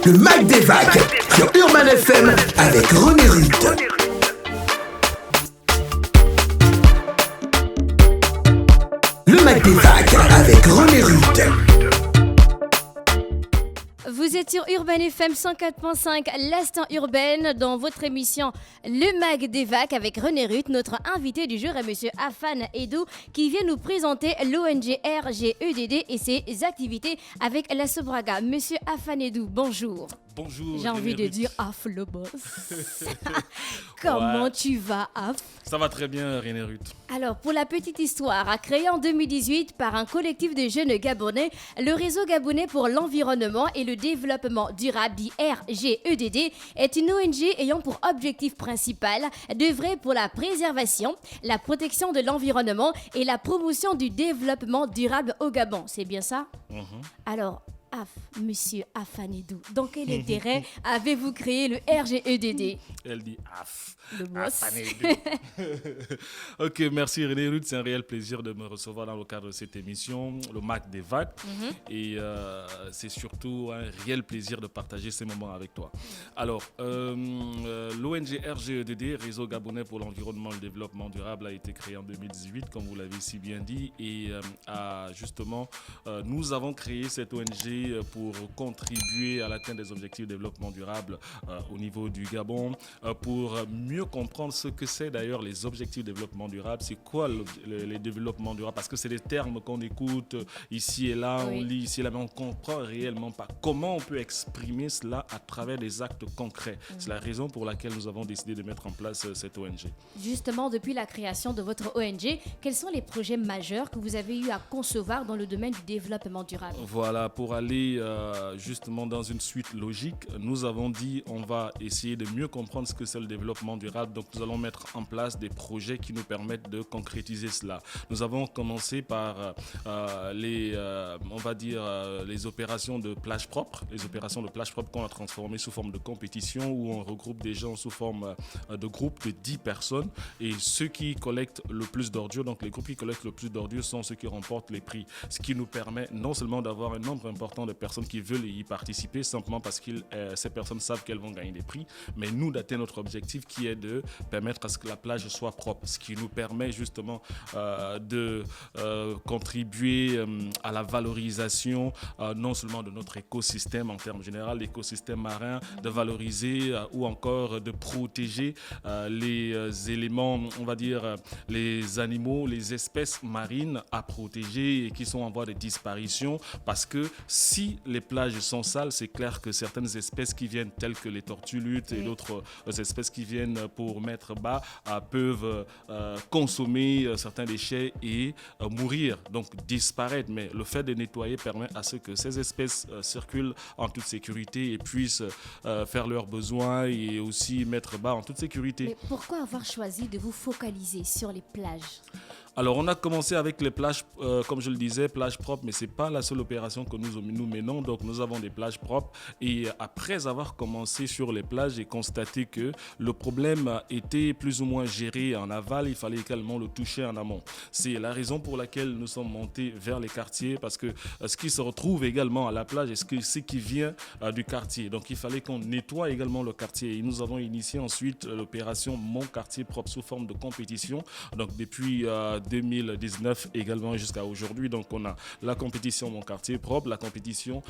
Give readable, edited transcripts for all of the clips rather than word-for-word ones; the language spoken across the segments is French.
Le Mag des Vagues sur Urban FM avec René Rutte. Le Mag des Vagues avec René Rutte. Vous êtes sur Urban FM 104.5, l'instant urbaine, dans votre émission Le Mag des Vagues avec René Rutte. Notre invité du jour est Monsieur Afan Edou qui vient nous présenter l'ONG RGEDD et ses activités avec la Sobraga. Monsieur Afan Edou, bonjour. Bonjour. J'ai envie de dire Af le boss. Comment tu vas, Af? Ça va très bien, René Rutte. Alors, pour la petite histoire, créé en 2018 par un collectif de jeunes gabonais, le réseau gabonais pour l'environnement et le développement durable, dit RGEDD, est une ONG ayant pour objectif principal d'œuvrer pour la préservation, la protection de l'environnement et la promotion du développement durable au Gabon. C'est bien ça? Alors, Monsieur Afan Edou, dans quel intérêt avez-vous créé le RGEDD? Elle dit AF. Le boss. Afan Edou. Ok, merci René Rutte. C'est un réel plaisir de me recevoir dans le cadre de cette émission, le Mag des Vagues. Et c'est surtout un réel plaisir de partager ces moments avec toi. Alors, l'ONG RGEDD, Réseau Gabonais pour l'environnement et le développement durable, a été créé en 2018, comme vous l'avez si bien dit. Et nous avons créé cette ONG pour contribuer à l'atteinte des objectifs de développement durable au niveau du Gabon, pour mieux comprendre ce que c'est d'ailleurs les objectifs de développement durable, c'est quoi les développements durables, parce que c'est des termes qu'on écoute ici et là, on lit ici et là, mais on ne comprend réellement pas comment on peut exprimer cela à travers des actes concrets. C'est la raison pour laquelle nous avons décidé de mettre en place cette ONG. Justement, depuis la création de votre ONG, quels sont les projets majeurs que vous avez eu à concevoir dans le domaine du développement durable? Voilà, pour aller justement dans une suite logique, nous avons dit on va essayer de mieux comprendre ce que c'est le développement durable. Donc nous allons mettre en place des projets qui nous permettent de concrétiser cela. Nous avons commencé par les opérations de plage propre, qu'on a transformées sous forme de compétition où on regroupe des gens sous forme de groupes de 10 personnes et ceux qui collectent le plus d'ordures, donc les groupes qui collectent le plus d'ordures sont ceux qui remportent les prix, ce qui nous permet non seulement d'avoir un nombre important de personnes qui veulent y participer simplement parce que ces personnes savent qu'elles vont gagner des prix, mais nous d'atteindre notre objectif qui est de permettre à ce que la plage soit propre, ce qui nous permet justement de contribuer à la valorisation non seulement de notre écosystème en termes généraux, l'écosystème marin, de valoriser ou encore de protéger les éléments, on va dire les animaux, les espèces marines à protéger et qui sont en voie de disparition, parce que si les plages sont sales, c'est clair que certaines espèces qui viennent, telles que les tortues luttes et d'autres espèces qui viennent pour mettre bas, peuvent consommer certains déchets et mourir, donc disparaître. Mais le fait de nettoyer permet à ce que ces espèces circulent en toute sécurité et puissent faire leurs besoins et aussi mettre bas en toute sécurité. Mais pourquoi avoir choisi de vous focaliser sur les plages? Alors, on a commencé avec les plages, comme je le disais, plages propres, mais ce n'est pas la seule opération que nous menons. Donc, nous avons des plages propres. Et après avoir commencé sur les plages, j'ai constaté que le problème était plus ou moins géré en aval. Il fallait également le toucher en amont. C'est la raison pour laquelle nous sommes montés vers les quartiers, parce que ce qui se retrouve également à la plage est ce qui vient du quartier. Donc, il fallait qu'on nettoie également le quartier. Et nous avons initié ensuite l'opération Mon quartier propre sous forme de compétition. Donc, depuis 2019 également jusqu'à aujourd'hui. Donc on a la compétition Mon quartier propre, la compétition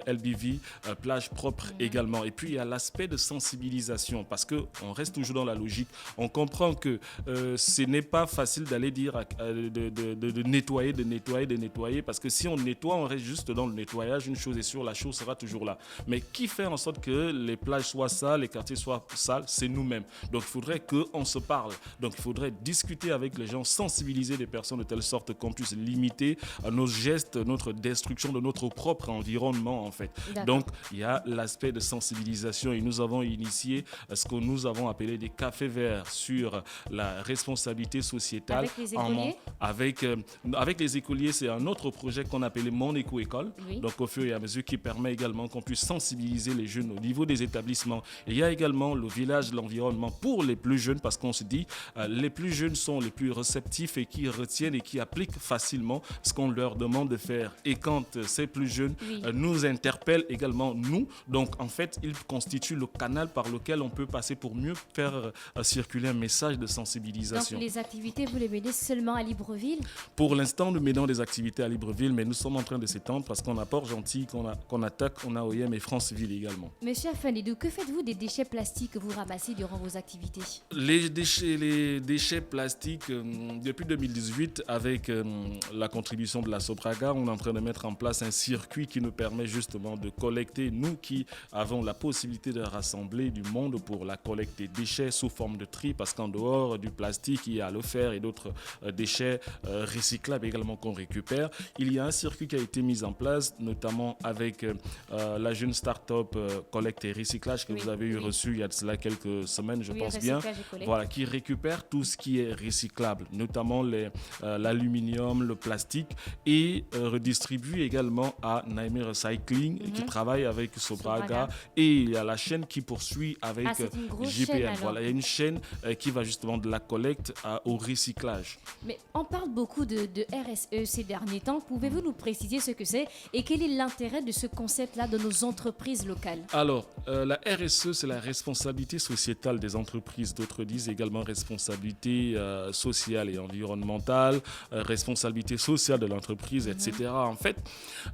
LBV plage propre également. Et puis il y a l'aspect de sensibilisation, parce qu'on reste toujours dans la logique. On comprend que ce n'est pas facile d'aller dire de nettoyer, parce que si on nettoie, on reste juste dans le nettoyage. Une chose est sûre, la chose sera toujours là. Mais qui fait en sorte que les plages soient sales, les quartiers soient sales? C'est nous-mêmes. Donc il faudrait qu'on se parle. Donc il faudrait discuter avec les gens, sensibiliser les personnes de telle sorte qu'on puisse limiter nos gestes, notre destruction de notre propre environnement en fait. D'accord. Donc il y a l'aspect de sensibilisation et nous avons initié ce que nous avons appelé des cafés verts sur la responsabilité sociétale. Avec les écoliers? Avec les écoliers, c'est un autre projet qu'on appelait Mon éco-école. Oui. Donc au fur et à mesure qui permet également qu'on puisse sensibiliser les jeunes au niveau des établissements. Et il y a également le village de l'environnement pour les plus jeunes, parce qu'on se dit les plus jeunes sont les plus réceptifs et qui retiennent et qui appliquent facilement ce qu'on leur demande de faire. Et quand ces plus jeunes nous interpellent également, nous, donc en fait, ils constituent le canal par lequel on peut passer pour mieux faire circuler un message de sensibilisation. Donc les activités, vous les menez seulement à Libreville? Pour l'instant, nous menons des activités à Libreville, mais nous sommes en train de s'étendre parce qu'on a Port-Gentil, qu'on attaque, on a OIM et Franceville également. Monsieur Afanidou, que faites-vous des déchets plastiques que vous ramassez durant vos activités? Les déchets plastiques, depuis 2018, avec la contribution de la Sobraga, on est en train de mettre en place un circuit qui nous permet justement de collecter, nous qui avons la possibilité de rassembler du monde pour la collecte des déchets sous forme de tri, parce qu'en dehors du plastique, il y a le fer et d'autres déchets recyclables également qu'on récupère. Il y a un circuit qui a été mis en place, notamment avec la jeune start-up collecte et recyclage que vous avez eu reçu il y a de cela quelques semaines, je pense bien, voilà, qui récupère tout ce qui est recyclable, notamment l'aluminium, le plastique, et redistribue également à Naime Recycling, qui travaille avec Sobraga, et il y a la chaîne qui poursuit avec JPM. Voilà, il y a une chaîne qui va justement de la collecte au recyclage. Mais on parle beaucoup de RSE ces derniers temps. Pouvez-vous nous préciser ce que c'est et quel est l'intérêt de ce concept-là de nos entreprises locales? Alors, la RSE, c'est la responsabilité sociétale des entreprises. D'autres disent également responsabilité sociale et environnementale, responsabilité sociale de l'entreprise, etc. En fait,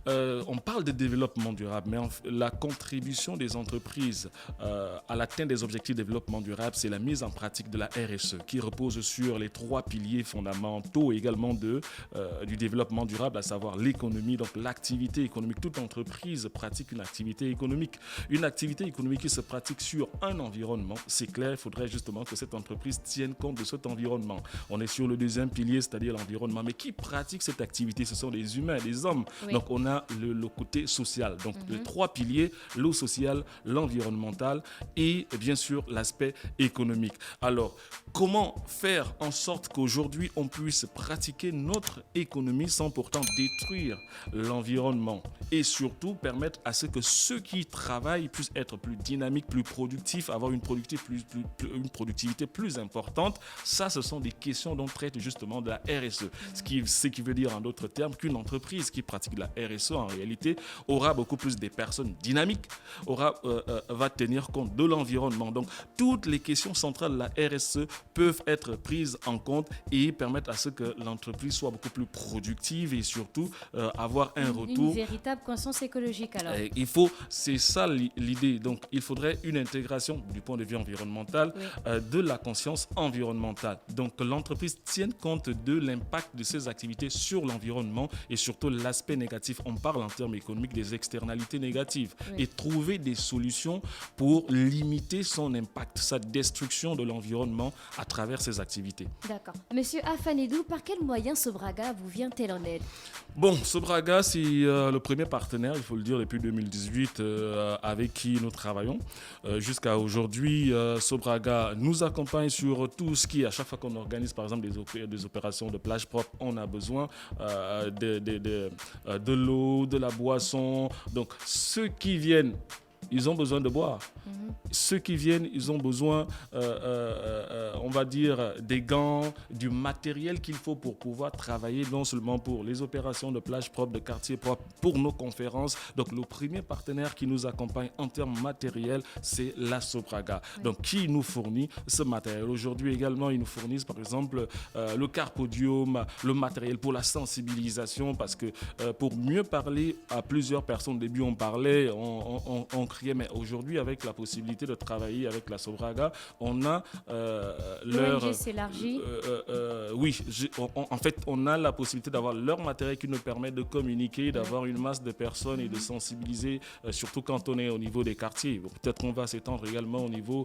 on parle de développement durable, mais la contribution des entreprises à l'atteinte des objectifs de développement durable, c'est la mise en pratique de la RSE qui repose sur les 3 piliers fondamentaux également du développement durable, à savoir l'économie, donc l'activité économique. Toute entreprise pratique une activité économique. Une activité économique qui se pratique sur un environnement, c'est clair, il faudrait justement que cette entreprise tienne compte de cet environnement. On est sur le deuxième pilier, c'est-à-dire l'environnement. Mais qui pratique cette activité? Ce sont les humains, les hommes. Donc on a le côté social. Donc les 3 piliers, l'eau sociale, l'environnemental et bien sûr l'aspect économique. Alors, comment faire en sorte qu'aujourd'hui on puisse pratiquer notre économie sans pourtant détruire l'environnement et surtout permettre à ce que ceux qui travaillent puissent être plus dynamiques, plus productifs, avoir une productivité plus importante? Ça, ce sont des questions dont traite justement de la RSE. Ce qui veut dire en d'autres termes qu'une entreprise qui pratique de la RSE en réalité aura beaucoup plus de personnes dynamiques, va tenir compte de l'environnement. Donc, toutes les questions centrales de la RSE peuvent être prises en compte et permettre à ce que l'entreprise soit beaucoup plus productive et surtout avoir un retour. Une véritable conscience écologique alors. C'est ça l'idée. Donc, il faudrait une intégration du point de vue environnemental de la conscience environnementale. Donc, que l'entreprise tienne compte de l'impact de ses activités sur l'environnement et surtout l'aspect négatif. On parle en termes économiques des externalités négatives et trouver des solutions pour limiter son impact, sa destruction de l'environnement à travers ses activités. D'accord. Monsieur Afanidou, par quels moyens Sobraga vous vient-elle en aide? Bon, Sobraga, c'est le premier partenaire, il faut le dire, depuis 2018 avec qui nous travaillons. Jusqu'à aujourd'hui, Sobraga nous accompagne sur tout ce qui, à chaque fois qu'on organise par exemple des opérations de plage propre, on a besoin de l'eau, de la boisson. Donc ceux qui viennent, ils ont besoin de boire. Ceux qui viennent, ils ont besoin, on va dire, des gants, du matériel qu'il faut pour pouvoir travailler, non seulement pour les opérations de plage propre, de quartier propre, pour nos conférences. Donc, le premier partenaire qui nous accompagne en termes matériels, c'est la Sobraga. Donc, qui nous fournit ce matériel. Aujourd'hui également, ils nous fournissent, par exemple, le carpodium, le matériel pour la sensibilisation, parce que pour mieux parler à plusieurs personnes, au début, on parlait, on criait, mais aujourd'hui, avec la possibilité de travailler avec la Sobraga, on a l'ONG s'élargit. En fait, on a la possibilité d'avoir leur matériel qui nous permet de communiquer, d'avoir une masse de personnes et de sensibiliser, surtout quand on est au niveau des quartiers. Peut-être qu'on va s'étendre également au niveau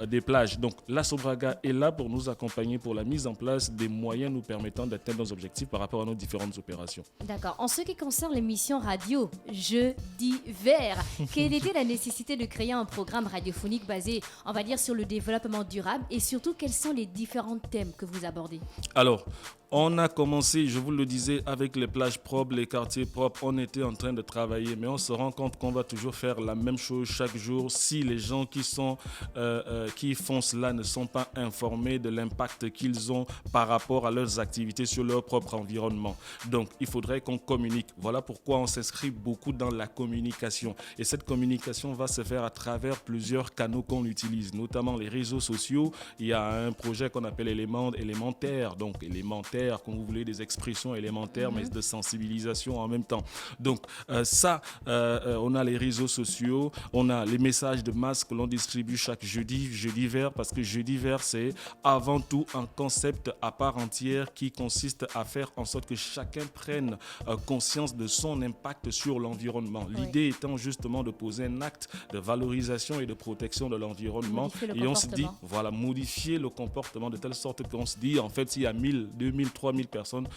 des plages. Donc, la Sobraga est là pour nous accompagner pour la mise en place des moyens nous permettant d'atteindre nos objectifs par rapport à nos différentes opérations. D'accord. En ce qui concerne l'émission radio Jeudi Vert, quelle était la nécessité de créer un programme radiophonique basé, on va dire, sur le développement durable et surtout quels sont les différents thèmes que vous abordez? Alors, on a commencé, je vous le disais, avec les plages propres, les quartiers propres. On était en train de travailler, mais on se rend compte qu'on va toujours faire la même chose chaque jour si les gens qui font cela ne sont pas informés de l'impact qu'ils ont par rapport à leurs activités sur leur propre environnement. Donc, il faudrait qu'on communique. Voilà pourquoi on s'inscrit beaucoup dans la communication. Et cette communication va se faire à travers plusieurs canaux qu'on utilise, notamment les réseaux sociaux. Il y a un projet qu'on appelle élémentaire, donc élémentaire, comme vous voulez, des expressions élémentaires, mais de sensibilisation en même temps. Donc on a les réseaux sociaux, on a les messages de masse que l'on distribue chaque jeudi vert, parce que jeudi vert, c'est avant tout un concept à part entière qui consiste à faire en sorte que chacun prenne conscience de son impact sur l'environnement. L'idée étant justement de poser un acte de valorisation et de protection de l'environnement. Et on se dit, voilà, modifier le comportement de telle sorte qu'on se dit, en fait, s'il y a 1000, 2000, 3000 personnes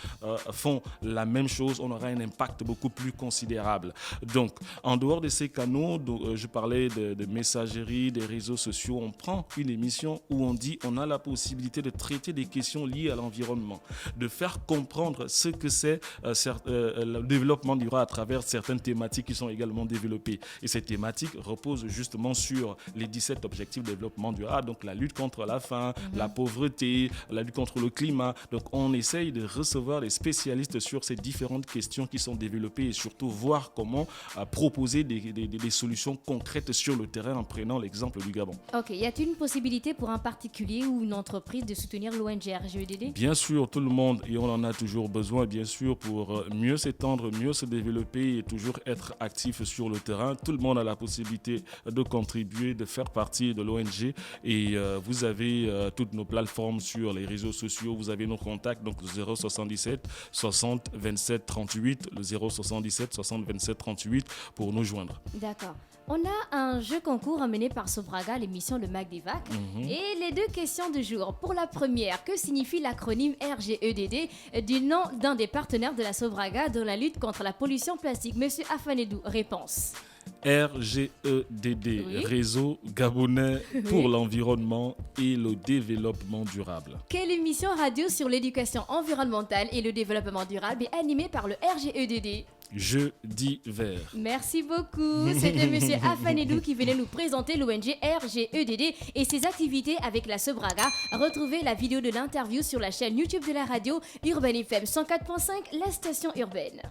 font la même chose, on aura un impact beaucoup plus considérable. Donc, en dehors de ces canaux, je parlais de messagerie, des réseaux sociaux, on prend une émission où on dit on a la possibilité de traiter des questions liées à l'environnement, de faire comprendre ce que c'est le développement durable à travers certaines thématiques qui sont également développées. Et ces thématiques reposent justement sur les 17 objectifs de développement durable, donc la lutte contre la faim, la pauvreté, la lutte contre le climat. Donc, on essaye de recevoir des spécialistes sur ces différentes questions qui sont développées et surtout voir comment proposer des solutions concrètes sur le terrain en prenant l'exemple du Gabon. Ok, y a-t-il une possibilité pour un particulier ou une entreprise de soutenir l'ONG RGEDD? Bien sûr, tout le monde, et on en a toujours besoin, bien sûr, pour mieux s'étendre, mieux se développer et toujours être actif sur le terrain. Tout le monde a la possibilité de contribuer, de faire partie de l'ONG et vous avez toutes nos plateformes sur les réseaux sociaux, vous avez nos contacts, donc 077 60 27 38, le 077 60 27 38 pour nous joindre. D'accord. On a un jeu concours mené par Sobraga, l'émission Le Magdivac. Et les deux questions du jour. Pour la première, que signifie l'acronyme RGEDD du nom d'un des partenaires de la Sobraga dans la lutte contre la pollution plastique? Monsieur Afanedou, réponse. RGEDD, Réseau Gabonais pour l'environnement et le développement durable. Quelle émission radio sur l'éducation environnementale et le développement durable est animée par le RGEDD? Jeudi vert. Merci beaucoup. C'était Monsieur Afanedou qui venait nous présenter l'ONG RGEDD et ses activités avec la Sobraga. Retrouvez la vidéo de l'interview sur la chaîne YouTube de la radio Urban FM 104.5, la station urbaine.